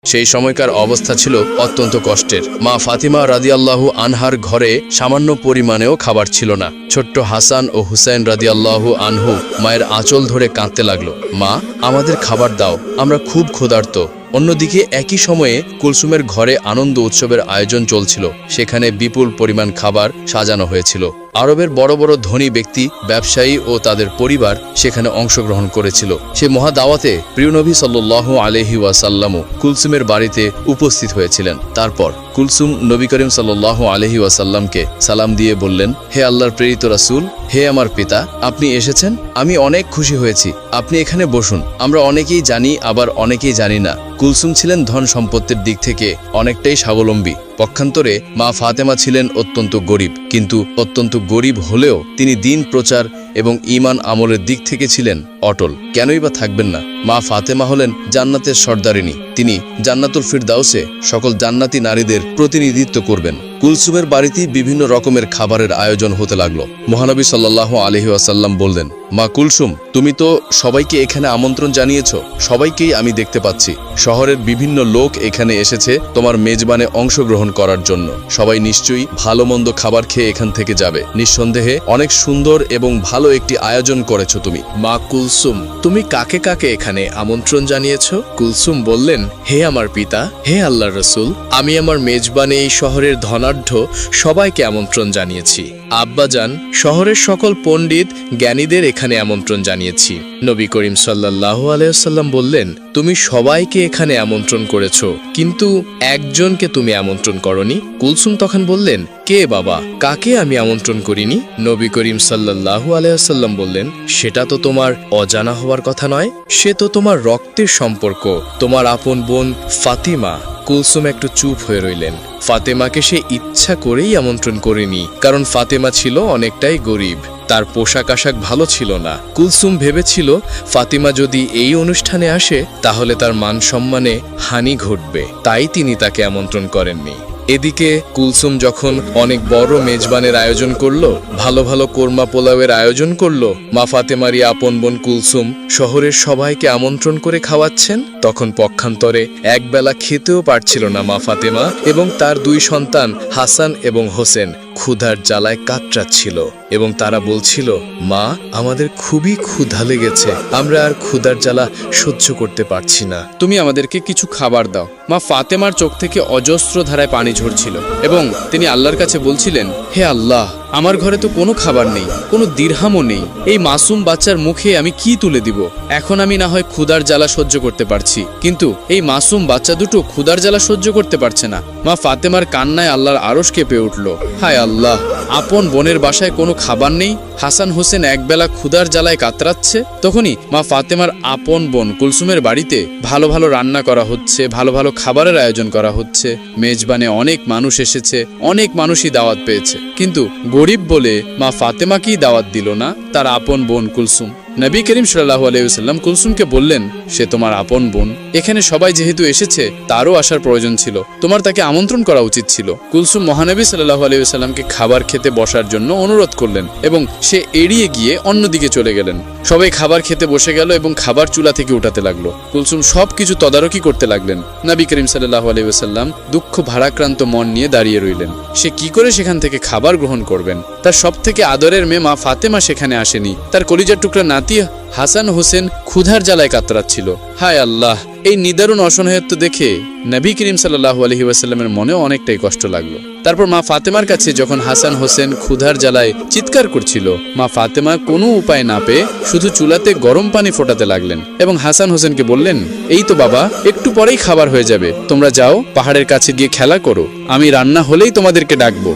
সেই সময়কার অবস্থা ছিল অত্যন্ত কষ্টের। মা ফাতিমা রাদিয়াল্লাহু আনহার ঘরে সামান্য পরিমাণেও খাবার ছিল না। ছোট্ট হাসান ও হুসাইন রাদিয়াল্লাহু আনহু মায়ের আঁচল ধরে কাঁদতে লাগলো, মা আমাদের খাবার দাও, আমরা খুব ক্ষুধার্ত। অন্যদিকে একই সময়ে কুলসুমের ঘরে আনন্দ উৎসবের আয়োজন চলছিল। সেখানে বিপুল পরিমাণ খাবার সাজানো হয়েছিল। আরবের বড় বড় ধনী ব্যক্তি, ব্যবসায়ী ও তাদের পরিবার সেখানে অংশগ্রহণ করেছিল। সে মহাদাওয়াতে প্রিয় নবী সাল্লাল্লাহু আলাইহি ওয়াসাল্লামও কুলসুমের বাড়িতে উপস্থিত হয়েছিলেন। তারপর কুলসুম নবী করিম সাল্লাল্লাহু আলাইহি ওয়াসাল্লামকে সালাম দিয়ে বললেন, হে আল্লাহর প্রেরিত রাসূল, হে আমার পিতা, আপনি এসেছেন, আমি অনেক খুশি হয়েছি। আপনি এখানে বসুন। আমরা অনেকেই জানি, আবার অনেকেই জানি না, কুলসুম ছিলেন ধন সম্পত্তির দিক থেকে অনেকটাই স্বাবলম্বী। পক্ষান্তরে মা ফাতেমা ছিলেন অত্যন্ত গরিব, কিন্তু অত্যন্ত গরিব হলেও তিনি দিন প্রচার এবং ঈমান আমলের দিক থেকে ছিলেন অটল। কেনই বা থাকবেন না? মা ফাতেমা হলেন জান্নাতের সর্দারিনী। তিনি জান্নাতুল ফিরদাউসে সকল জান্নাতি নারীদের প্রতিনিধিত্ব করবেন। কুলসুমের বাড়িতে বিভিন্ন রকমের খাবারের আয়োজন হতে লাগলো। মহানবী সাল্লাল্লাহু আলাইহি ওয়াসাল্লাম বললেন, মা কুলসুম, তুমি তো সবাইকে এখানে আমন্ত্রণ জানিয়েছ, সবাইকেই আমি দেখতে পাচ্ছি। শহরের বিভিন্ন লোক এখানে এসেছে তোমার মেজবানে অংশগ্রহণ করার জন্য। সবাই নিশ্চয়ই ভালো মন্দ খাবার খেয়ে এখান থেকে যাবে। নিঃসন্দেহে অনেক সুন্দর এবং ভালো একটি আয়োজন করেছো তুমি। মা কুলসুম, তুমি কাকে কাকে এখানে আমন্ত্রণ জানিয়েছ? কুলসুম বললেন, হে আমার পিতা, হে আল্লাহর রাসূল, আমি আমার মেজবানে এই শহরের ধনাঢ্য সবাইকে আমন্ত্রণ জানিয়েছি। আব্বাজান, শহরের সকল পণ্ডিত জ্ঞানীদের এখানে আমন্ত্রণ জানিয়েছি। নবী করিম সাল্লাল্লাহু আলাইহি ওয়াসাল্লাম বললেন, তুমি সবাইকে এখানে আমন্ত্রণ করেছো, কিন্তু একজনকে তুমি আমন্ত্রণ করনি। কুলসুম তখন বললেন, কে বাবা, কাকে আমি আমন্ত্রণ করিনি? নবী করিম সাল্লাল্লাহু আলাইহি ওয়াসাল্লাম বললেন, সেটা তো তোমার অজানা হওয়ার কথা নয়, সে তো তোমার রক্তের সম্পর্ক, তোমার আপন বোন ফাতিমা। কুলসুম একটু চুপ হয়ে রইলেন। ফাতেমাকে সে ইচ্ছা করেই আমন্ত্রণ করেনি, কারণ ফাতেমা ছিল অনেকটাই গরিব, তার পোশাক আশাক ভালো ছিল না। কুলসুম ভেবেছিল ফাতিমা যদি এই অনুষ্ঠানে আসে তাহলে তার মান সম্মানে হানি ঘটবে, তাই তিনি তাকে আমন্ত্রণ করেননি। এদিকে কুলসুম যখন অনেক বড় মেজবানের আয়োজন করলো, ভালো ভালো কোরমা পোলাওয়ের আয়োজন করলো, মা ফাতেমারই আপন বোন কুলসুম শহরের সবাইকে আমন্ত্রণ করে খাওয়াচ্ছেন, তখন পক্ষান্তরে একবেলা খেতেও পারছিল না মা ফাতেমা এবং তার দুই সন্তান হাসান এবং হোসেন ক্ষুধার জ্বালায় কাতরাচ্ছিল এবং তারা বলছিল, মা, আমাদের খুবই ক্ষুধা লেগেছে, আমরা আর ক্ষুধার জ্বালা সহ্য করতে পারছি না, তুমি আমাদেরকে কিছু খাবার দাও। মা ফাতেমার চোখ থেকে অজস্র ধারায় পানি ঝরছিল এবং তিনি আল্লাহর কাছে বলছিলেন, হে আল্লাহ, আমার ঘরে তো কোনো খাবার নেই, কোনো দিরহামও নেই, এই মাসুম বাচ্চার মুখে আমি কি তুলে দিব? এখন আমি না হয় ক্ষুধার জ্বালা সহ্য করতে পারছি, কিন্তু এই মাসুম বাচ্চা দুটো ক্ষুধার জ্বালা সহ্য করতে পারছে না। মা ফাতেমার কান্নায় আল্লাহর আরশ কেঁপে উঠল। হায় আল্লাহ, আপন বোনের বাসায় কোনো খাবার নেই, হাসান হোসেন একবেলা ক্ষুধার জ্বালায় কাতরাচ্ছে। তখনই মা ফাতেমার আপন বোন কুলসুমের বাড়িতে ভালো ভালো রান্না করা হচ্ছে, ভালো ভালো খাবারের আয়োজন করা হচ্ছে। মেজবানে অনেক মানুষ এসেছে, অনেক মানুষই দাওয়াত পেয়েছে, কিন্তু গরিব বলে মা ফাতেমাকেই দাওয়াত দিল না তার আপন বোন কুলসুম। নবী করিম সাল্লাল্লাহু আলাইহি ওয়াসাল্লাম কুলসুমকে বললেন, সে তোমার আপন বোন, এখানে সবাই যেহেতু এসেছে তারও আসার প্রয়োজন ছিল, তোমার তাকে আমন্ত্রণ করা উচিত ছিল। কুলসুম মহানবী সাল্লাল্লাহু আলাইহি ওয়াসাল্লামকে খাবার খেতে বসার জন্য অনুরোধ করলেন এবং সে এড়িয়ে গিয়ে অন্যদিকে চলে গেলেন। সবাই খাবার খেতে বসে গেল এবং খাবার চুলা থেকে উঠাতে লাগলো। কুলসুম সবকিছু তদারকি করতে লাগলেন। নবী করিম সাল্লাল্লাহু আলাইহি ওয়াসাল্লাম দুঃখ ভারাক্রান্ত মন নিয়ে দাঁড়িয়ে রইলেন। সে কি করে সেখান থেকে খাবার গ্রহণ করবেন? তার সবথেকে আদরের মেয়ে মা ফাতেমা সেখানে আসেনি, তার কলিজার টুকরা নাতি হাসান হোসেন ক্ষুধার জ্বালায় কাতরাচ্ছিল। হায় আল্লাহ, এই নিদারুণ অসহায়ত্ব দেখে নবী করিম সাল্লাল্লাহু আলাইহি ওয়াসাল্লামের মনেও অনেকটাই কষ্ট লাগলো। তারপর মা ফাতেমার কাছে যখন হাসান হোসেন ক্ষুধার জ্বালায় চিৎকার করছিল, মা ফাতেমা কোনো উপায় না পেয়ে শুধু চুলাতে গরম পানি ফোটাতে লাগলেন এবং হাসান হোসেনকে বললেন, এই তো বাবা, একটু পরেই খাবার হয়ে যাবে, তোমরা যাও পাহাড়ের কাছে গিয়ে খেলা করো, আমি রান্না হলেই তোমাদেরকে ডাকবো।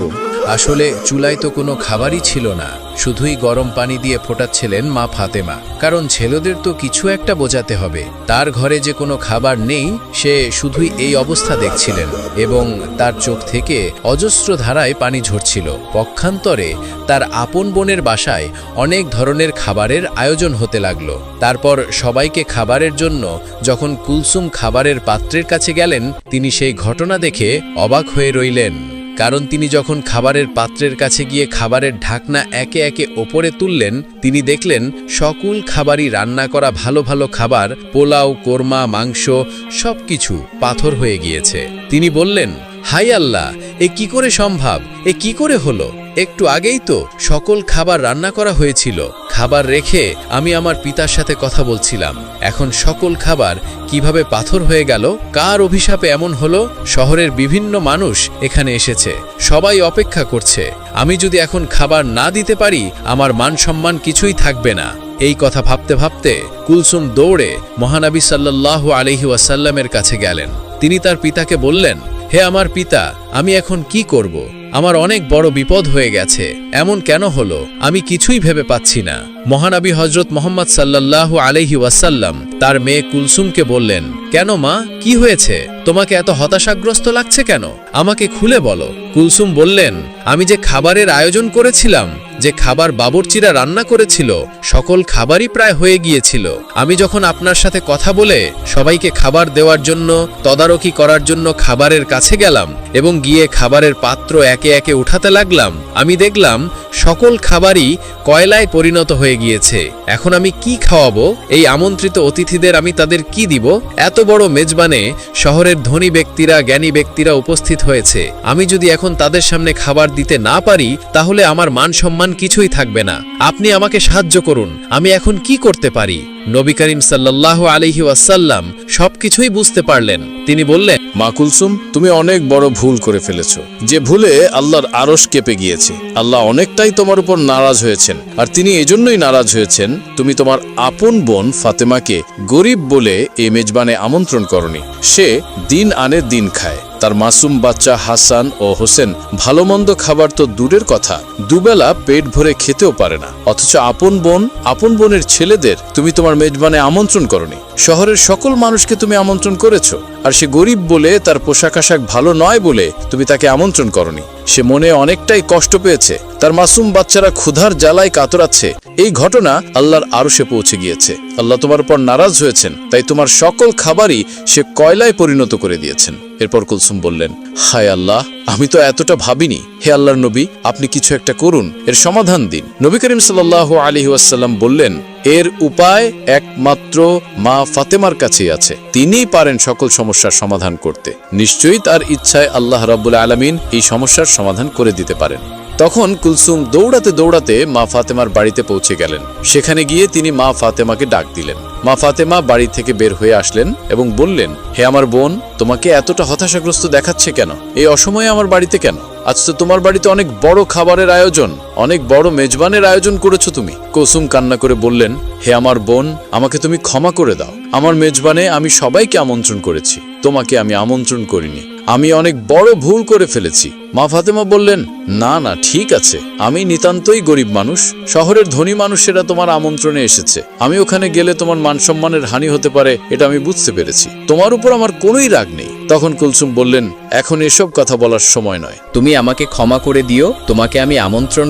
আসলে চুলায় তো কোনো খাবারই ছিল না, শুধুই গরম পানি দিয়ে ফোটাচ্ছিলেন মা ফাতেমা, কারণ ছেলেদের তো কিছু একটা বোঝাতে হবে। তার ঘরে যে কোনো খাবার নেই, সে শুধুই এই অবস্থা দেখছিলেন এবং তার চোখ থেকে অজস্র ধারায় পানি ঝরছিল। পক্ষান্তরে তার আপন বোনের বাসায় অনেক ধরনের খাবারের আয়োজন হতে লাগলো। তারপর সবাইকে খাবারের জন্য যখন কুলসুম খাবারের পাত্রের কাছে গেলেন, তিনি সেই ঘটনা দেখে অবাক হয়ে রইলেন, কারণ তিনি যখন খাবারের পাত্রের কাছে গিয়ে খাবারের ঢাকনা একে একে ওপরে তুললেন তিনি দেখলেন সকল খাবারই রান্না করা ভালো ভালো খাবার, পোলাও, কোরমা, মাংস সবকিছু পাথর হয়ে গিয়েছে। তিনি বললেন, হাই আল্লাহ, এ কি করে সম্ভব? এ কি করে হলো? একটু আগেই তো সকল খাবার রান্না করা হয়েছিল। খাবার রেখে আমি আমার পিতার সাথে কথা বলছিলাম, এখন সকল খাবার কিভাবে পাথর হয়ে গেল? কার অভিশাপে এমন হলো? শহরের বিভিন্ন মানুষ এখানে এসেছে, সবাই অপেক্ষা করছে। আমি যদি এখন খাবার না দিতে পারি আমার মান সম্মান কিছুই থাকবে না। এই কথা ভাবতে ভাবতে কুলসুম দৌড়ে মহানবী সাল্লাল্লাহু আলাইহি ওয়াসাল্লামের কাছে গেলেন। তিনি তার পিতাকে বললেন, হে আমার পিতা, আমি এখন কি করব? আমার অনেক বড় বিপদ হয়ে গেছে। এমন কেন হলো? আমি কিছুই ভেবে পাচ্ছি না। মহানবী হযরত মুহাম্মদ সাল্লাল্লাহু আলাইহি ওয়াসাল্লাম তার মেয়ে কুলসুমকে বললেন, কেন মা, কি হয়েছে? তোমাকে এত হতাশাগ্রস্ত লাগছে কেন? আমাকে খুলে বলো। কুলসুম বললেন, আমি যে খাবারের আয়োজন করেছিলাম, যে খাবার বাবুর্চিরা রান্না করেছিল, সকল খাবারই প্রায় হয়ে গিয়েছিল। আমি যখন আপনার সাথে কথা বলে সবাইকে খাবার দেওয়ার জন্য, তদারকি করার জন্য খাবারের কাছে গেলাম এবং গিয়ে খাবারের পাত্র একে একে উঠাতে লাগলাম, আমি দেখলাম সকল খাবারই কয়লায় পরিণত হয়ে গিয়েছে। এখন আমি কি খাওয়াবো? এই আমন্ত্রিত অতিথিদের আমি তাদের কি দিব? এত বড় মেজবানে শহরের ধনী ব্যক্তিরা, জ্ঞানী ব্যক্তিরা উপস্থিত হয়েছে। আমি যদি এখন তাদের সামনে খাবার দিতে না পারি তাহলে আমার মান সম্মান কিছুই থাকবে না। আপনি আমাকে সাহায্য করুন, আমি এখন কি করতে পারি? নবী করিম সাল্লাল্লাহু আলাইহি ওয়াসাল্লাম সবকিছুই বুঝতে পারলেন। তিনি বললেন, মা কুলসুম, তুমি অনেক বড় ভুল করে ফেলেছ, যে ভুলে আল্লাহর আরশ কেঁপে গিয়েছে। আল্লাহ অনেকটাই তোমার উপর নারাজ হয়েছেন, আর তিনি এজন্যই নারাজ হয়েছেন তুমি তোমার আপন বোন ফাতেমাকে গরিব বলে এই মেজবানে আমন্ত্রণ করনি। সে দিন আনে দিন খায়। তার মাসুম বাচ্চা হাসান ও হোসেন ভালো মন্দ খাবার তো দূরের কথা, দুবেলা পেট ভরে খেতেও পারে না। অথচ আপন বোনের ছেলেদের তুমি তোমার মেজবানে আমন্ত্রণ করনি। শহরের সকল মানুষকে তুমি আমন্ত্রণ করেছো, আর সে গরিব বলে, তার পোশাক আশাক ভালো নয় বলে তুমি তাকে আমন্ত্রণ করনি। সে মনে অনেকটাই কষ্ট পেয়েছে, তার মাসুম বাচ্চারা ক্ষুধার জ্বালায় কাতরাচ্ছে। এই ঘটনা আল্লাহর আরশে পৌঁছে গিয়েছে। আল্লাহ তোমার উপর নারাজ হয়েছেন, তাই তোমার সকল খাবারই সে কয়লায় পরিণত করে দিয়েছেন। এরপর কুলসুম বললেন, হায় আল্লাহ, আমি তো এতটা ভাবিনি। হে আল্লাহর নবী, আপনি কিছু একটা করুন, এর সমাধান দিন। নবী করিম সাল্লাল্লাহু আলাইহি ওয়াসাল্লাম বললেন, এর উপায় একমাত্র মা ফাতেমার কাছেই আছে। তিনিই পারেন সকল সমস্যার সমাধান করতে। নিশ্চয়ই তার ইচ্ছায় আল্লাহ রাব্বুল আলামিন এই সমস্যার সমাধান করে দিতে পারেন। তখন কুলসুম দৌড়াতে দৌড়াতে মা ফাতেমার বাড়িতে পৌঁছে গেলেন। সেখানে গিয়ে তিনি মা ফাতেমাকে ডাক দিলেন। মা ফাতেমা বাড়ি থেকে বের হয়ে আসলেন এবং বললেন, হে আমার বোন, তোমাকে এতটা হতাশাগ্রস্ত দেখাচ্ছে কেন? এই অসময়ে আমার বাড়িতে কেন? আজ তো তোমার বাড়িতে অনেক বড় খাবারের আয়োজন, অনেক বড় মেজবানের আয়োজন করেছো তুমি। কুলসুম কান্না করে বললেন, হে আমার বোন, আমাকে তুমি ক্ষমা করে দাও। আমার মেজবানে আমি সবাইকে আমন্ত্রণ করেছি, তোমাকে আমি আমন্ত্রণ করিনি। আমি অনেক বড় ভুল করে ফেলেছি। মা ফাতেমা বললেন, না না, ঠিক আছে, আমি নিতান্তই গরিব মানুষ। শহরের ধনী মানুষেরা তোমার আমন্ত্রণে এসেছে। আমি ওখানে গেলে তোমার মান সম্মানের হানি হতে পারে, এটা আমি বুঝতে পেরেছি। তোমার উপর আমার কোনোই রাগ নেই। তখন কুলসুম বললেন, এখন এসব কথা বলার সময় নয়। তুমি আমাকে ক্ষমা করে দিও, তোমাকে আমি আমন্ত্রণ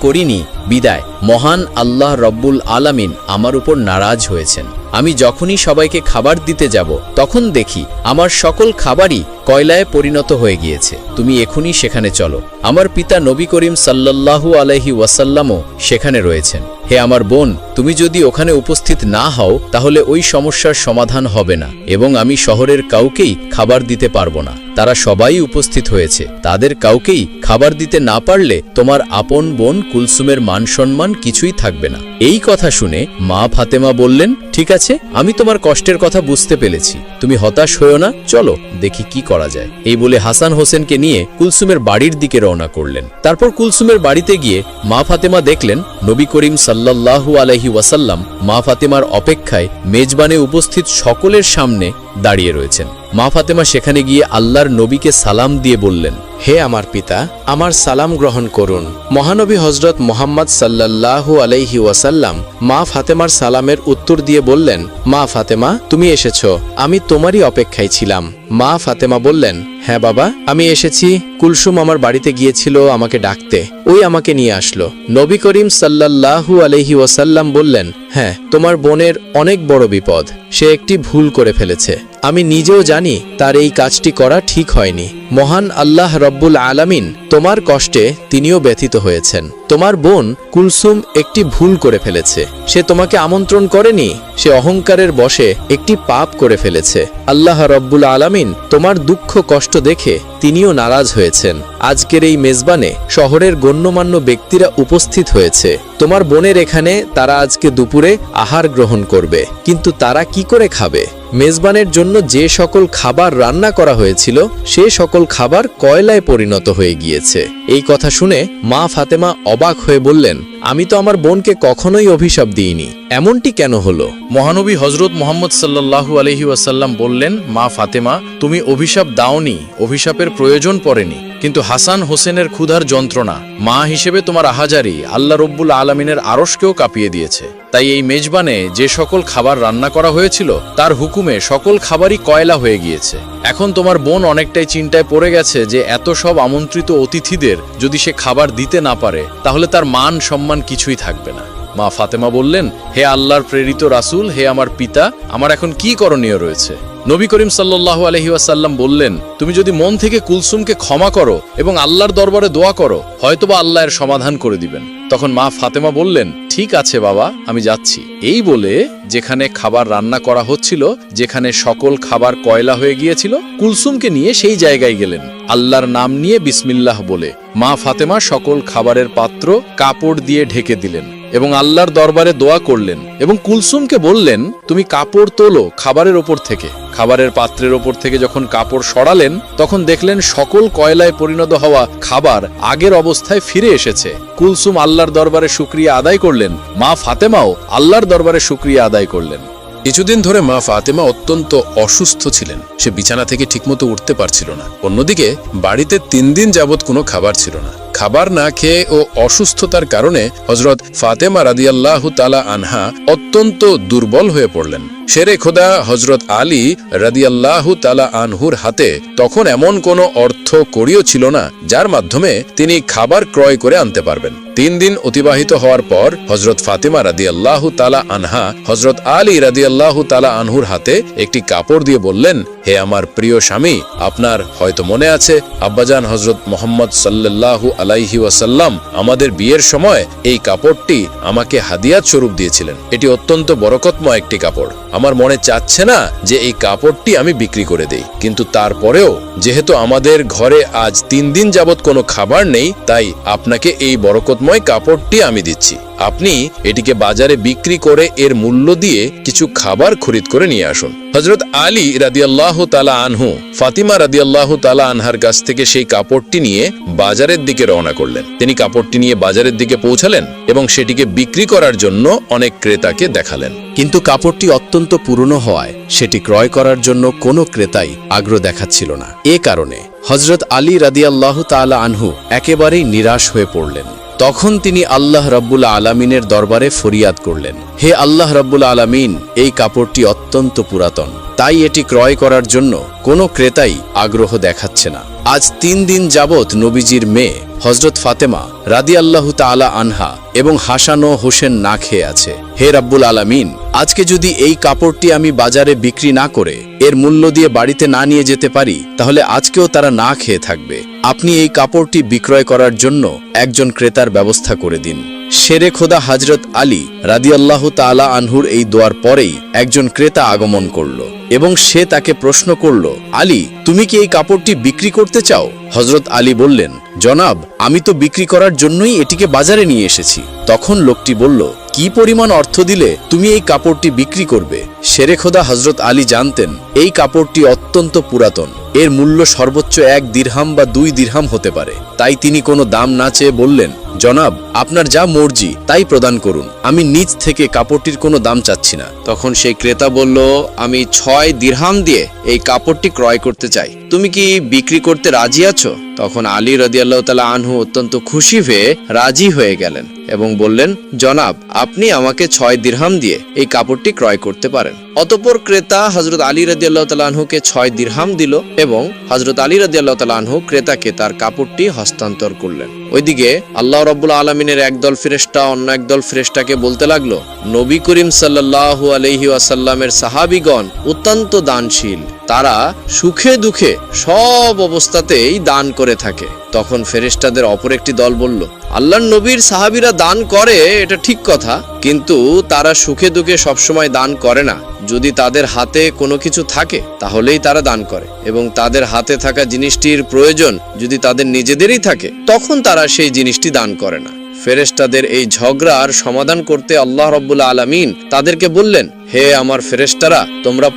করিনি। বিদায়। মহান আল্লাহ রব্বুল আলামিন আমার উপর নারাজ হয়েছেন। আমি যখনই সবাইকে খাবার দিতে যাব তখন দেখি আমার সকল খাবারই কয়লায় পরিণত হয়ে গিয়েছে। তুমি এখনই সেখানে চলো। আমার পিতা নবী করিম সাল্লাল্লাহু আলাইহি ওয়াসাল্লামও সেখানে রয়েছেন। হে আমার বোন, তুমি যদি ওখানে উপস্থিত না হও তাহলে ওই সমস্যার সমাধান হবে না এবং আমি শহরের কাউকেই খাবার দিতে পারবো না। তারা সবাই উপস্থিত হয়েছে, তাদের কাউকেই খাবার দিতে না পারলে তোমার আপন বোন কুলসুমের মান সম্মান কিছুই থাকবে না। এই কথা শুনে মা ফাতেমা বললেন, ঠিক আছে, আমি তোমার কষ্টের কথা বুঝতে পেরেছি, তুমি হতাশ হয়েও না, চলো দেখি কি করা যায়। এই বলে হাসান হোসেনকে নিয়ে কুলসুমের বাড়ির দিকে রওনা করলেন। তারপর কুলসুমের বাড়িতে গিয়ে মা ফাতেমা দেখলেন নবী করিম সাল্লাল্লাহু আলাইহি ওয়াসাল্লাম মা ফাতেমার অপেক্ষায় মেজবানে উপস্থিত সকলের সামনে দাঁড়িয়ে রয়েছেন। মা ফাতেমা সেখানে গিয়ে আল্লাহর নবীকে সালাম দিয়ে বললেন, হে আমার পিতা, আমার সালাম গ্রহণ করুন। মহানবী হযরত মুহাম্মদ সাল্লাল্লাহু আলাইহি ওয়াসাল্লাম মা ফাতেমার সালামের উত্তর দিয়ে বললেন, মা ফাতেমা, তুমি এসেছো, আমি তোমারই অপেক্ষায় ছিলাম। মা ফাতেমা বললেন, হ্যাঁ বাবা, আমি এসেছি। কুলসুম আমার বাড়িতে গিয়েছিল আমাকে ডাকতে, ওই আমাকে নিয়ে আসলো। নবী করিম সাল্লাল্লাহু আলাইহি ওয়াসাল্লাম বললেন, হ্যাঁ, তোমার বোনের অনেক বড় বিপদ, সে একটি ভুল করে ফেলেছে। আমি নিজেও জানি তার এই কাজটি করা ঠিক হয়নি। মহান আল্লাহ রব্বুল আলামিন তোমার কষ্টে তিনিও ব্যথিত হয়েছেন। তোমার বোন কুলসুম একটি ভুল করে ফেলেছে। সে তোমাকে আমন্ত্রণ করেনি, সে অহংকারের বশে একটি পাপ করে ফেলেছে। আল্লাহ রব্বুল আলামিন তোমার দুঃখ কষ্ট দেখে তিনিও নারাজ হয়েছেন। আজকের এই মেজবানে শহরের গণ্যমান্য ব্যক্তিরা উপস্থিত হয়েছে। তোমার বোনের এখানে তারা আজকে দুপুরে আহার গ্রহণ করবে, কিন্তু তারা কি করে খাবে? মেজবানের জন্য যে সকল খাবার রান্না করা হয়েছিল সে সকল খাবার কয়লায় পরিণত হয়ে গিয়েছে। এই কথা শুনে মা ফাতেমা অবাক হয়ে বললেন, আমি তো আমার বোনকে কখনোই অভিশাপ দিইনি, এমনটি কেন হলো? মহানবী হজরত মোহাম্মদ সাল্লাল্লাহু আলাইহি ওয়াসাল্লাম বললেন, মা ফাতেমা, তুমি অভিশাপ দাওনি, অভিশাপের প্রয়োজন পড়েনি, কিন্তু হাসান হোসেনের ক্ষুধার যন্ত্রণা, মা হিসেবে তোমার আহাজারি আল্লাহ রব্বুল আলামিনের আরশকেও কাঁপিয়ে দিয়েছে। তাই এই মেজবানে যে সকল খাবার রান্না করা হয়েছিল তার হুকুমে সকল খাবারই কয়লা হয়ে গিয়েছে। এখন তোমার বোন অনেকটাই চিন্তায় পড়ে গেছে যে এত সব আমন্ত্রিত অতিথিদের যদি সে খাবার দিতে না পারে তাহলে তার মান সম্মান কিছুই থাকবে না। মা ফাতেমা বললেন, হে আল্লাহর প্রেরিত রাসূল, হে আমার পিতা, আমার এখন কি করণীয় রয়েছে? নবী করিম সাল্লাল্লাহু আলাইহি ওয়াসাল্লাম বললেন, তুমি যদি মন থেকে কুলসুমকে ক্ষমা করো এবং আল্লাহর দরবারে দোয়া করো, হয়তোবা আল্লাহ এর সমাধান করে দিবেন। তখন মা ফাতেমা বললেন, ঠিক আছে বাবা, আমি যাচ্ছি। এই বলে যেখানে খাবার রান্না করা হচ্ছিল, যেখানে সকল খাবার কয়লা হয়ে গিয়েছিল, কুলসুমকে নিয়ে সেই জায়গায় গেলেন। আল্লাহর নাম নিয়ে বিসমিল্লাহ বলে মা ফাতেমা সকল খাবারের পাত্র কাপড় দিয়ে ঢেকে দিলেন এবং আল্লাহর দরবারে দোয়া করলেন এবং কুলসুমকে বললেন, তুমি কাপড় তোলো খাবারের ওপর থেকে। খাবারের পাত্রের ওপর থেকে যখন কাপড় সরালেন তখন দেখলেন সকল কয়লায় পরিণত হওয়া খাবার আগের অবস্থায় ফিরে এসেছে। কুলসুম আল্লাহর দরবারে শুকরিয়া আদায় করলেন, মা ফাতেমাও আল্লাহর দরবারে শুকরিয়া আদায় করলেন। কিছুদিন ধরে মা ফাতেমা অত্যন্ত অসুস্থ ছিলেন। সে বিছানা থেকে ঠিকমতো উঠতে পারছিল না। অন্যদিকে বাড়িতে 3 দিন যাবৎ কোনো খাবার ছিল না। খাবার না খেয়ে ও অসুস্থতার কারণে হযরত ফাতেমা রাদিয়াল্লাহু তাআলা আনহা অত্যন্ত দুর্বল হয়ে পড়লেন। শেরে খোদা হযরত আলী রাদিয়াল্লাহু তাআলা আনহুর হাতে তখন এমন কোনো অর্থ কড়িও ছিল না যার মাধ্যমে তিনি খাবার ক্রয় করে আনতে পারবেন। 3 দিন অতিবাহিত হওয়ার পর হযরত ফাতেমা রাদিয়াল্লাহু তাআলা আনহা হযরত আলী রাদিয়াল্লাহু তাআলা আনহুর হাতে একটি কাপড় দিয়ে বললেন, হে আমার প্রিয় স্বামী, আপনার হয়তো মনে আছে আব্বাজান হযরত মুহাম্মদ সাল্লাল্লাহু আলাইহি ওয়াসাল্লাম আমাদের বিয়ের সময় এই কাপড়টি আমাকে হাদিয়াত স্বরূপ দিয়েছিলেন। এটি অত্যন্ত বরকতময় একটি কাপড়। আমার মনে চাচ্ছে না যে এই কাপড়টি আমি বিক্রি করে দেই, কিন্তু তারপরেও যেহেতু আমাদের ঘরে আজ 3 দিন যাবৎ কোনো খাবার নেই, তাই আপনাকে এই বরকতময় কাপড়টি আমি দিচ্ছি। আপনি এটিকে বাজারে বিক্রি করে এর মূল্য দিয়ে কিছু খাবার খরিদ করে নিয়ে আসুন। হযরত আলী রাদিয়াল্লাহু তাআলা আনহু ফাতিমা রাদিয়াল্লাহু তাআলা আনহার কাছ থেকে সেই কাপড়টি নিয়ে বাজারের দিকে রওনা করলেন। তিনি কাপড়টি নিয়ে বাজারের দিকে পৌঁছালেন এবং সেটিকে বিক্রি করার জন্য অনেক ক্রেতাকে দেখালেন। কিন্তু কাপড়টি অত্যন্ত পুরনো হওয়ায় সেটি ক্রয় করার জন্য কোনো ক্রেতাই আগ্রহ দেখাচ্ছিল না। এ কারণে হযরত আলী রাদিয়াল্লাহু তাআলা আনহু একেবারেই নিরাশ হয়ে পড়লেন। তখন তিনি আল্লাহ রাব্বুল আলামিনের দরবারে ফরিয়াদ করলেন, হে আল্লাহ রাব্বুল আলামিন, এই কাপড়টি অত্যন্ত পুরাতন, তাই এটি ক্রয় করার জন্য কোনো ক্রেতাই আগ্রহ দেখাচ্ছে না। আজ 3 দিন যাবৎ নবীজির মেয়ে হযরত ফাতেমা রাদিয়াল্লাহু তাআলা আনহা এবং হাসান ও হোসেন না খেয়ে আছে। হে রাব্বুল আলামিন, আজকে যদি এই কাপড়টি আমি বাজারে বিক্রি না করে এর মূল্য দিয়ে বাড়িতে না নিয়ে যেতে পারি, তাহলে আজকেও তারা না খেয়ে থাকবে। আপনি এই কাপড়টি বিক্রয় করার জন্য একজন ক্রেতার ব্যবস্থা করে দিন। শেরে খোদা হযরত আলী রাদিয়াল্লাহু তাআলা আনহুর এই দোয়ার পরেই একজন ক্রেতা আগমন করল এবং সে তাকে প্রশ্ন করল, আলী, তুমি কি এই কাপড়টি বিক্রি করতে চাও? হযরত আলী বললেন, জনাব, আমি তো বিক্রি করার জন্যই এটিকে বাজারে নিয়ে এসেছি। তখন লোকটি বলল, কি পরিমাণ অর্থ দিলে তুমি এই কাপড়টি বিক্রি করবে? শেরে খোদা হযরত আলী জানতেন এই কাপড়টি অত্যন্ত পুরাতন, এর মূল্য সর্বোচ্চ 1 দিরহাম বা 2 দিরহাম হতে পারে। তাই তিনি কোনো দাম না চেয়ে বললেন, জনাব, আপনার যা মর্জি তাই প্রদান করুন, আমি নিজ থেকে কাপড়টির কোনো দাম চাচ্ছি না। তখন সেই ক্রেতা বলল, আমি 6 দিরহাম দিয়ে এই কাপড়টি ক্রয় করতে চাই, তুমি কি বিক্রি করতে রাজি আছো? তখন আলী রাদিয়াল্লাহু তাআলা আনহু অত্যন্ত খুশি হয়ে রাজি হয়ে গেলেন এবং বললেন, জনাব, আপনি আমাকে 6 দিরহাম দিয়ে এই কাপড়টি ক্রয় করতে পারেন। অতঃপর ক্রেতা হযরত আলী রাদিয়াল্লাহু তাআলা আনহুকে 6 দিরহাম দিল এবং হযরত আলী রাদিয়াল্লাহু তাআলা আনহু ক্রেতাকে তার কাপড়টি হস্তান্তর করলেন। ওইদিকে আল্লাহ রাব্বুল আলামিনের একদল ফেরেশতা অন্য একদল ফেরেশতাকে বলতে লাগলো, নবী করিম সাল্লাল্লাহু আলাইহি ওয়াসাল্লামের সাহাবীগণ অত্যন্ত দানশীল, তারা সুখে দুঃখে সব অবস্থাতেই দান করে থাকে। তখন ফেরেশতাদের অপর একটি দল বলল, আল্লাহর নবীর সাহাবীরা দান করে এটা ঠিক কথা, কিন্তু তারা সুখে দুঃখে সবসময় দান করে না। যদি তাদের হাতে কোনো কিছু থাকে তাহলেই তারা দান করে, এবং তাদের হাতে থাকা জিনিসটির প্রয়োজন যদি তাদের নিজেদেরই থাকে তখন তারা সেই জিনিসটি দান করে না। ফেরেশতাদের এই ঝগড়ার সমাধান করতে আল্লাহ রাব্বুল আলামিন তাদেরকে বললেন, হে আমার ফেরেশতারা, তোমরা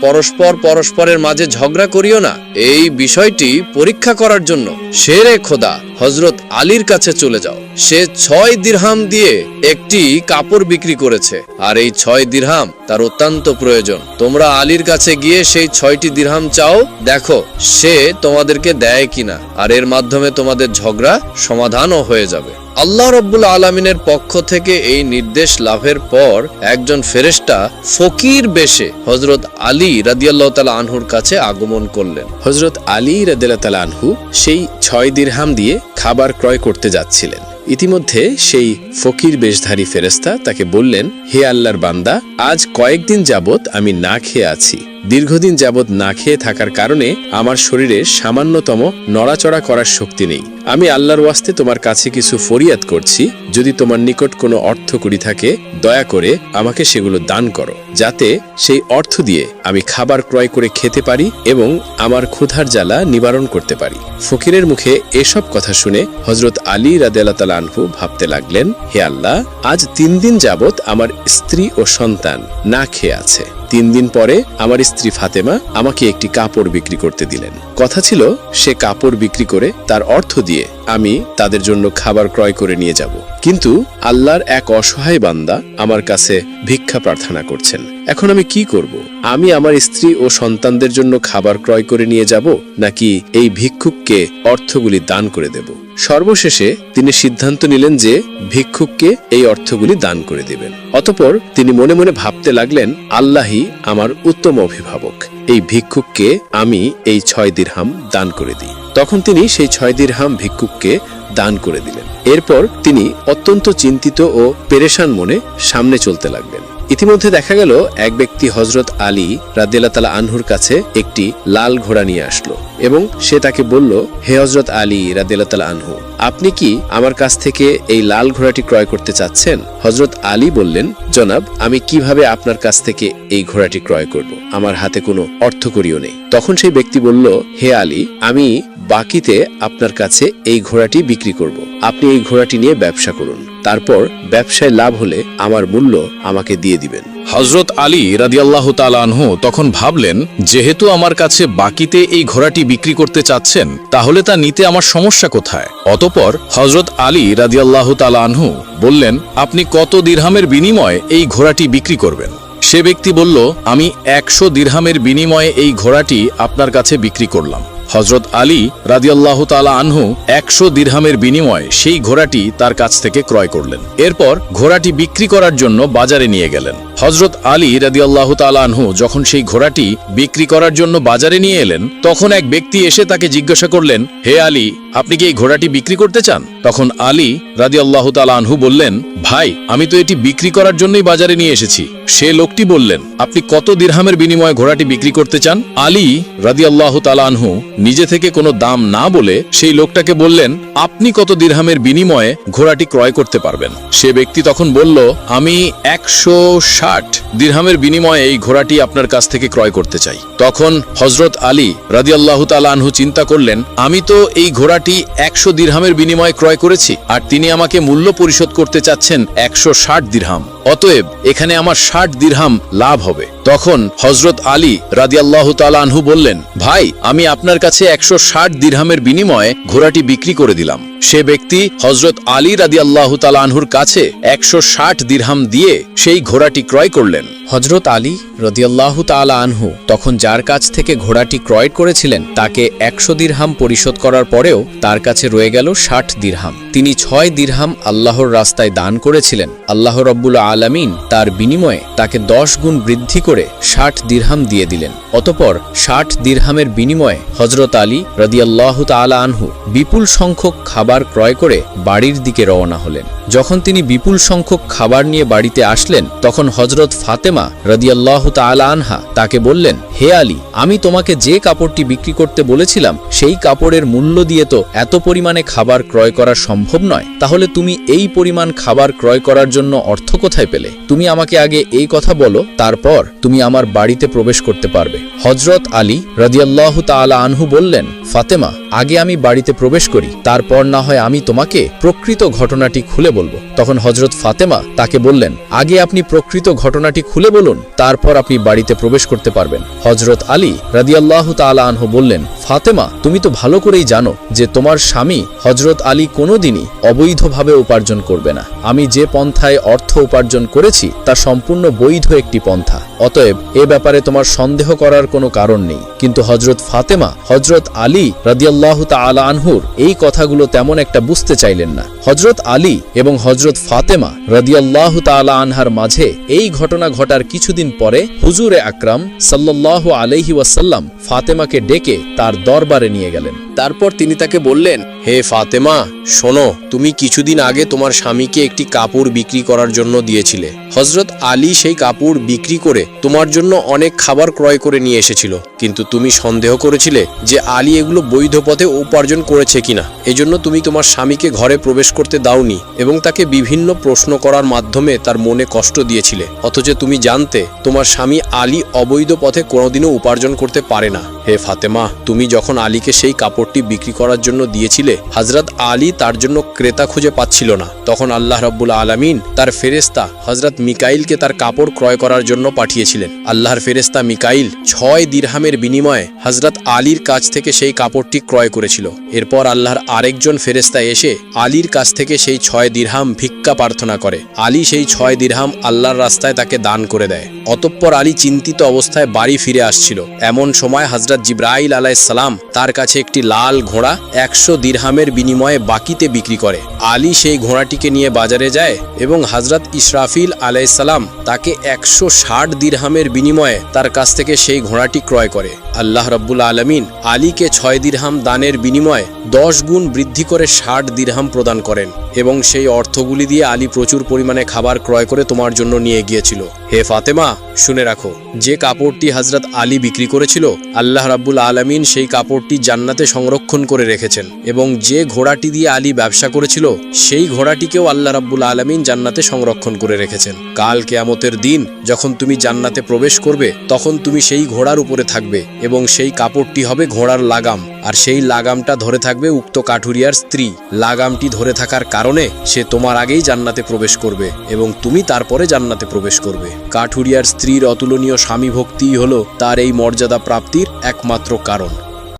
পরস্পরের মাঝে ঝগড়া করিও না। এই বিষয়টি পরীক্ষা করার জন্য শেরে খোদা হযরত আলীর কাছে চলে যাও। সে 6 দিরহাম দিয়ে একটি কাপড় বিক্রি করেছে, আর এই 6 দিরহাম তার অত্যন্ত প্রয়োজন। তোমরা আলীর কাছে গিয়ে সেই 6টি দিরহাম চাও, দেখো সে তোমাদেরকে দেয় কিনা, আর এর মাধ্যমে তোমাদের ঝগড়া সমাধানও হয়ে যাবে। আল্লাহ রাব্বুল আলামিনের পক্ষ থেকে এই নির্দেশ লাভের পর একজন ফেরেশতা ফকির বেশে হযরত আলী রাদিয়াল্লাহু তাআলা আনহুর কাছে আগমন করলেন। হযরত আলী রাদিয়াল্লাহু তাআলা আনহু সেই 6 দিরহাম দিয়ে খাবার ক্রয় করতে যাচ্ছিলেন। ইতিমধ্যে সেই ফকির বেশধারী ফেরেশতা তাকে বললেন, হে আল্লাহর বান্দা, আজ কয়েকদিন যাবত আমি না খেয়ে আছি। দীর্ঘদিন যাবত না খেয়ে থাকার কারণে আমার শরীরে সামান্যতম নড়াচড়া করার শক্তি নেই। আমি আল্লাহর ওয়াস্তে তোমার কাছে কিছু ফরিয়াদ করছি, যদি তোমার নিকট কোনো অর্থকড়ি থাকে দয়া করে আমাকে সেগুলো দান করো, যাতে সেই অর্থ দিয়ে আমি খাবার ক্রয় করে খেতে পারি এবং আমার ক্ষুধার জ্বালা নিবারণ করতে পারি। ফকিরের মুখে এসব কথা শুনে হযরত আলী রাদিয়াল্লাহু তাআলা আনহু ভাবতে লাগলেন, হে আল্লাহ, আজ 3 দিন যাবত আমার স্ত্রী ও সন্তান না খেয়ে আছে। 3 দিন পরে আমার স্ত্রী ফাতেমা আমাকে একটি কাপড় বিক্রি করতে দিলেন। কথা ছিল সে কাপড় বিক্রি করে তার অর্থ দিয়ে আমি তাদের জন্য খাবার ক্রয় করে নিয়ে যাব, কিন্তু আল্লাহর এক অসহায় বান্দা আমার কাছে ভিক্ষা প্রার্থনা করছেন। এখন আমি কি করব? আমি আমার স্ত্রী ও সন্তানদের জন্য খাবার ক্রয় করে নিয়ে যাব, নাকি এই ভিক্ষুককে অর্থগুলি দান করে দেব? সর্বশেষে তিনি সিদ্ধান্ত নিলেন যে ভিক্ষুককে এই অর্থগুলি দান করে দেবেন। অতঃপর তিনি মনে মনে ভাবতে লাগলেন, আল্লাহই আমার উত্তম অভিভাবক, এই ভিক্ষুককে আমি এই 6 দিরহাম দান করে দিই। তখন তিনি সেই 6 দিরহাম ভিক্ষুককে দান করে দিলেন। এরপর তিনি অত্যন্ত চিন্তিত ও পেরেশান মনে সামনে চলতে লাগলেন। ইতিমধ্যে দেখা গেল এক ব্যক্তি হযরত আলী রাদিয়াল্লাহু তাআলা আনহুর কাছে একটি লাল ঘোড়া নিয়ে আসলো এবং সে তাকে বলল, হে হযরত আলী রাদিয়াল্লাহু তাআলা আনহু, আপনি কি আমার কাছ থেকে এই লাল ঘোড়াটি ক্রয় করতে চাচ্ছেন? হযরত আলী বললেন, জনাব, আমি কিভাবে আপনার কাছ থেকে এই ঘোড়াটি ক্রয় করব? আমার হাতে কোনো অর্থকড়িও নেই। তখন সেই ব্যক্তি বলল, হে আলী, আমি বাকিতে আপনার কাছে এই ঘোড়াটি বিক্রি করব। আপনি এই ঘোড়াটি নিয়ে ব্যবসা করুন, তারপর ব্যবসায় লাভ হলে আমার মূল্য আমাকে দিয়ে দিবেন। হযরত আলী রাদিয়াল্লাহু তাআলা আনহু তখন ভাবলেন, যেহেতু আমার কাছে বাকিতে এই ঘোড়াটি বিক্রি করতে চাচ্ছেন, তাহলে তা নিতে আমার সমস্যা কোথায়? অতঃপর হযরত আলী রাদিয়াল্লাহু তাআলা আনহু বললেন, আপনি কত দিরহামের বিনিময়ে এই ঘোড়াটি বিক্রি করবেন? সে ব্যক্তি বলল, আমি 100 দিরহামের বিনিময়ে এই ঘোড়াটি আপনার কাছে বিক্রি করলাম। হযরত আলী রাদিয়াল্লাহু তাআলা আনহু 100 দিরহামের বিনিময়ে সেই ঘোড়াটি তার কাছ থেকে ক্রয় করলেন। এরপর ঘোড়াটি বিক্রি করার জন্য বাজারে নিয়ে গেলেন। হযরত আলী রাদিয়াল্লাহু তাআলা আনহু যখন সেই ঘোড়াটি বিক্রি করার জন্য বাজারে নিয়ে এলেন, তখন এক ব্যক্তি এসে তাকে জিজ্ঞাসা করলেন, হে আলী, আপনি কি এই ঘোড়াটি বিক্রি করতে চান? তখন আলী রাদিয়াল্লাহু তাআলা আনহু বললেন, ভাই, আমি তো এটি বিক্রি করার জন্যই বাজারে নিয়ে এসেছি। সে লোকটি বললেন, আপনি কত দিরহামের বিনিময়ে ঘোড়াটি বিক্রি করতে চান? আলী রাদিয়াল্লাহু তাআলা আনহু নিজে থেকে কোনো দাম না বলে সেই লোকটাকে বললেন, আপনি কত দিরহামের বিনিময়ে ঘোড়াটি ক্রয় করতে পারবেন? সে ব্যক্তি তখন বলল, আমি 160 দিরহামের বিনিময়ে এই ঘোড়াটি আপনার কাছ থেকে ক্রয় করতে চাই। তখন হযরত আলী রাদিয়াল্লাহু তাআলা আনহু চিন্তা করলেন, আমি তো এই ঘোড়াটি 100 দিরহামের বিনিময়ে ক্রয় করেছি, আর তিনি আমাকে মূল্য পরিশোধ করতে চাচ্ছেন 160 দিরহাম। অতএব এখানে আমার 60 দিরহাম লাভ হবে। তখন হযরত আলী রাদিয়াল্লাহু তাআলা আনহু বললেন, ভাই, আমি আপনার কাছে 160 দিরহামের বিনিময়ে ঘোড়াটি বিক্রি করে দিলাম। সে ব্যক্তি হযরত আলী রাদিয়াল্লাহু তাআলা আনহুর কাছে 160 দিরহাম দিয়ে সেই ঘোড়াটি ক্রয় করলেন। হযরত আলী রাদিয়াল্লাহু তাআলা আনহু তখন যার কাছ থেকে ঘোড়াটি ক্রয় করেছিলেন তাকে 100 দিরহাম পরিশোধ করার পরেও তার কাছে রয়ে গেল 60 দিরহাম। তিনি 6 দিরহাম আল্লাহর রাস্তায় দান করেছিলেন। আল্লাহ রাব্বুল আলামিন তার বিনিময়ে তাকে 10 গুণ বৃদ্ধি করে 60 দিরহাম দিয়ে দিলেন। অতঃপর 60 দিরহামের বিনিময়ে হযরত আলী রাদিয়াল্লাহু তাআলা আনহু বিপুল সংখ্যক খাবার ক্রয় করে বাড়ির দিকে রওনা হলেন। যখন তিনি বিপুল সংখ্যক খাবার নিয়ে বাড়িতে আসলেন তখন হজরত ফাতেমা রাদিয়াল্লাহু তাআলা আনহা তাকে বললেন, হে আলী, আমি তোমাকে যে কাপড়টি বিক্রি করতে বলেছিলাম সেই কাপড়ের মূল্য দিয়ে তো এত পরিমাণে খাবার ক্রয় করা সম্ভব নয়, তাহলে তুমি এই পরিমাণ খাবার ক্রয় করার জন্য অর্থ কোথায় পেলে? তুমি আমাকে আগে এই কথা বলো, তারপর তুমি আমার বাড়িতে প্রবেশ করতে পারবে। হজরত আলী রাদিয়াল্লাহু তাআলা আনহু বললেন, ফাতেমা, আগে আমি বাড়িতে প্রবেশ করি, তারপর না হয় আমি তোমাকে প্রকৃত ঘটনাটি খুলে বলবো। তখন হজরত ফাতেমা তাকে বললেন, আগে আপনি প্রকৃত ঘটনাটি খুলে বলুন, তারপর আপনি বাড়িতে প্রবেশ করতে পারবেন। হজরত আলী রাদিয়াল্লাহু তাআলা আনহু বললেন, ফাতেমা, তুমি তো ভালো করেই জানো যে তোমার স্বামী হজরত আলী কোনোদিনই অবৈধভাবে উপার্জন করবে না। আমি যে পন্থায় অর্থ উপার্জন করেছি তা সম্পূর্ণ বৈধ একটি পন্থা, অতএব এ ব্যাপারে তোমার সন্দেহ করার কোনো কারণ নেই। কিন্তু হজরত ফাতেমা হজরত আলী রাদিয়াল্লাহু তাআলা আনহুর এই কথাগুলো তেমন একটা বুঝতে চাইলেন না। হজরত আলী এবং হজরত ফাতেমা রাদিয়াল্লাহু তাআলা আনহার মাঝে এই ঘটনা ঘটার কিছুদিন পরে হুজুরে আকরাম সাল্লাল্লাহু আলাইহি ওয়াসাল্লাম ফাতেমাকে ডেকে তার দরবারে নিয়ে গেলেন। তারপর তিনি তাকে বললেন, হে ফাতেমা, শোনো, তুমি কিছুদিন আগে তোমার স্বামীকে একটি কাপড় বিক্রি করার জন্য দিয়েছিলে। হজরত আলী সেই কাপড় বিক্রি করে তোমার জন্য অনেক খাবার ক্রয় করে নিয়ে এসেছিল, কিন্তু তুমি সন্দেহ করেছিলে যে আলী এগুলো বৈধ পথে উপার্জন করেছে কিনা। এজন্য তুমি তোমার স্বামীকে ঘরে প্রবেশ করতে দাওনি এবং তাকে বিভিন্ন প্রশ্ন করার মাধ্যমে তার মনে কষ্ট দিয়েছিলে, অথচ তুমি জানতে তোমার স্বামী আলী অবৈধ পথে কোনোদিনও উপার্জন করতে পারে না। হে ফাতেমা, তুমি যখন আলীকে সেই কাপড়টি বিক্রি করার জন্য দিয়েছিলে, হযরত আলী তার জন্য ক্রেতা খুঁজে পাচ্ছিল না। তখন আল্লাহ রাব্বুল আলামিন তার ফেরেশতা হযরত মিকাইলকে তার কাপড় ক্রয় করার জন্য পাঠিয়েছিলেন। আল্লাহর ফেরেশতা মিকাইল 6 দিরহামের বিনিময়ে হযরত আলীর কাছ থেকে সেই কাপড়টি ক্রয় করেছিল। এরপর আল্লাহর আরেকজন ফেরেশতা এসে আলীর কাছ থেকে সেই 6 দিরহাম ভিক্ষা প্রার্থনা করে। আলী সেই 6 দিরহাম আল্লাহর রাস্তায় তাকে দান করে দেয়। অতঃপর আলী চিন্তিত অবস্থায় বাড়ি ফিরে আসছিল। এমন সময় হযরত জিবরাইল আলাইহিস সালাম তার কাছে একটি লাল ঘোড়া 100 দিরহামের বিনিময়ে বাকিতে বিক্রি করে। আলী সেই ঘোড়াটিকে নিয়ে বাজারে যায় এবং হযরত ইসরাফিল আলাইহিস সালাম তাকে 160 দিরহামের বিনিময়ে তার কাছ থেকে সেই ঘোড়াটি ক্রয় করে। আল্লাহ রাব্বুল আলামিন আলীকে 6 দিরহাম দানের বিনিময়ে 10 গুণ বৃদ্ধি করে 60 দিরহাম প্রদান করেন এবং সেই অর্থগুলি দিয়ে আলী প্রচুর পরিমাণে খাবার ক্রয় করে তোমার জন্য নিয়ে গিয়েছিল। হে ফাতেমা, শুনে রাখো, যে কাপড়টি হযরত আলী বিক্রি করেছিল, আল্লাহ রাব্বুল আলামিন সেই কাপড়টি জান্নাতে সংরক্ষণ করে রেখেছেন এবং যে ঘোড়াটি দিয়ে আলী ব্যবসা করেছিল সেই ঘোড়াটিকেও আল্লাহ রাব্বুল আলামিন জান্নাতে সংরক্ষণ করে রেখেছেন। কাল কিয়ামতের দিন যখন তুমি জান্নাতে প্রবেশ করবে, তখন তুমি সেই ঘোড়ার উপরে থাকবে এবং সেই কাপড়টি হবে ঘোড়ার লাগাম, আর সেই লাগামটা ধরে থাকবে উক্ত কাঠুরিয়ার স্ত্রী। লাগামটি ধরে থাকার কারণে সে তোমার আগেই জান্নাতে প্রবেশ করবে এবং তুমি তারপরে জান্নাতে প্রবেশ করবে। কাঠুরিয়ার স্ত্রীর অতুলনীয় স্বামী ভক্তিই হলো তার এই মর্যাদা প্রাপ্তির একমাত্র কারণ।